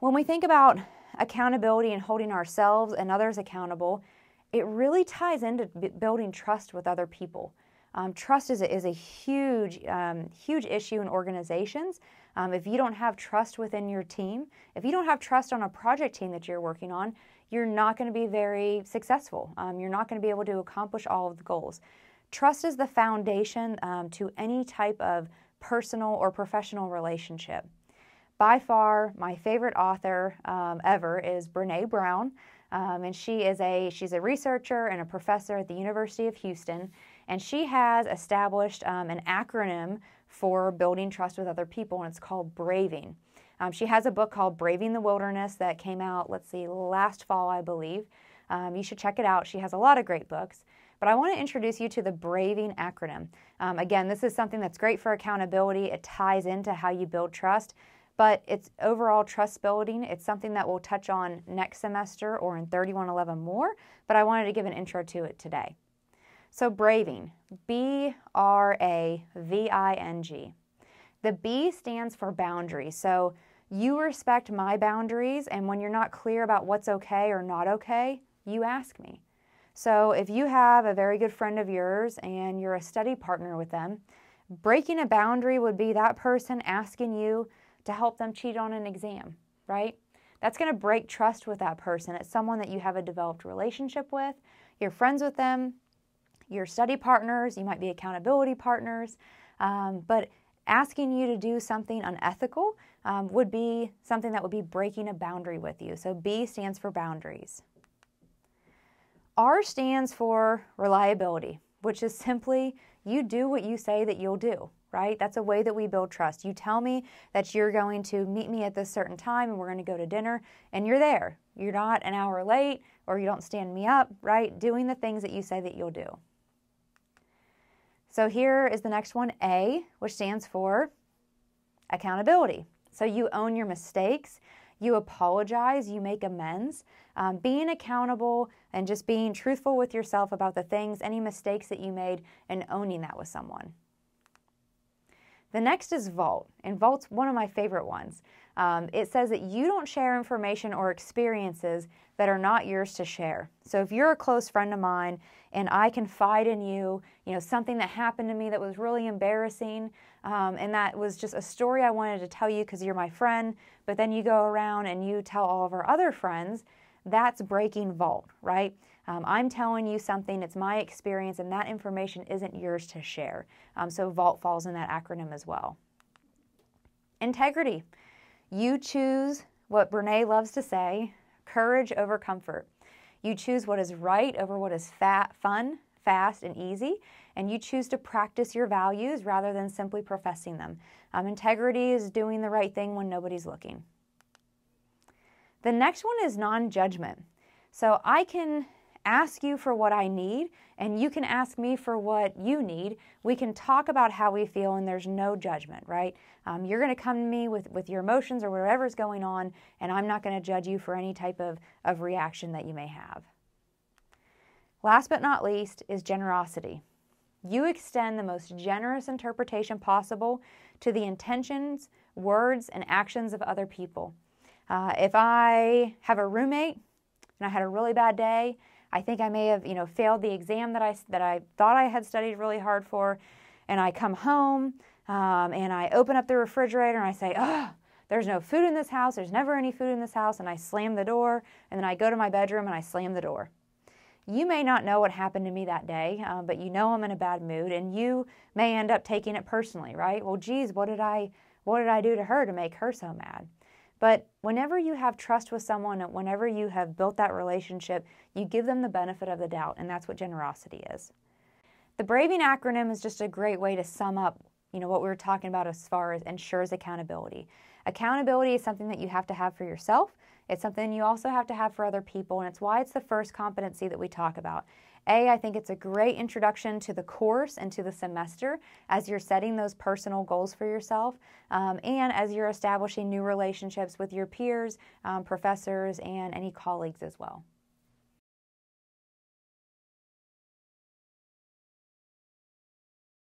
When we think about accountability and holding ourselves and others accountable, it really ties into building trust with other people. Trust is a huge issue in organizations. If you don't have trust within your team, if you don't have trust on a project team that you're working on, you're not going to be very successful. You're not going to be able to accomplish all of the goals. Trust is the foundation to any type of personal or professional relationship. By far, my favorite author ever is Brené Brown, and she's a researcher and a professor at the University of Houston, and she has established an acronym for building trust with other people, and it's called BRAVING. She has a book called Braving the Wilderness that came out, last fall, I believe. You should check it out. She has a lot of great books. But I want to introduce you to the BRAVING acronym. Again, this is something that's great for accountability. It ties into how you build trust, but it's overall trust building. It's something that we'll touch on next semester or in 3111 more, but I wanted to give an intro to it today. So BRAVING, B-R-A-V-I-N-G. The B stands for boundaries. So you respect my boundaries, and when you're not clear about what's okay or not okay, you ask me. So if you have a very good friend of yours and you're a study partner with them, breaking a boundary would be that person asking you to help them cheat on an exam, right? That's going to break trust with that person. It's someone that you have a developed relationship with, you're friends with them, you're study partners, you might be accountability partners, but asking you to do something unethical would be something that would be breaking a boundary with you. So B stands for boundaries. R stands for reliability, which is simply you do what you say that you'll do, right? That's a way that we build trust. You tell me that you're going to meet me at this certain time and we're going to go to dinner, and you're there. You're not an hour late, or you don't stand me up, right? Doing the things that you say that you'll do. So here is the next one, A, which stands for accountability. So you own your mistakes, you apologize, you make amends. Being accountable and just being truthful with yourself about the things, any mistakes that you made, and owning that with someone. The next is Vault, and Vault's one of my favorite ones. It says that you don't share information or experiences that are not yours to share. So if you're a close friend of mine and I confide in you, something that happened to me that was really embarrassing, and that was just a story I wanted to tell you because you're my friend, but then you go around and you tell all of our other friends, that's breaking Vault, right? I'm telling you something, it's my experience, and that information isn't yours to share. So Vault falls in that acronym as well. Integrity. You choose what Brené loves to say, courage over comfort. You choose what is right over what is fun, fast, and easy, and you choose to practice your values rather than simply professing them. Integrity is doing the right thing when nobody's looking. The next one is non-judgment. So I can ask you for what I need, and you can ask me for what you need. We can talk about how we feel, and there's no judgment, right? You're going to come to me with your emotions or whatever's going on, and I'm not going to judge you for any type of reaction that you may have. Last but not least is generosity. You extend the most generous interpretation possible to the intentions, words, and actions of other people. If I have a roommate and I had a really bad day, I think I may have, failed the exam that I thought I had studied really hard for, and I come home and I open up the refrigerator and I say, there's no food in this house, there's never any food in this house, and I slam the door, and then I go to my bedroom and I slam the door. You may not know what happened to me that day, but you know I'm in a bad mood, and you may end up taking it personally, right? Well, geez, what did I do to her to make her so mad? But whenever you have trust with someone, whenever you have built that relationship, you give them the benefit of the doubt, and that's what generosity is. The BRAVING acronym is just a great way to sum up, what we were talking about as far as ensures accountability. Accountability is something that you have to have for yourself. It's something you also have to have for other people, and it's why it's the first competency that we talk about. I think it's a great introduction to the course and to the semester as you're setting those personal goals for yourself, and as you're establishing new relationships with your peers, professors, and any colleagues as well.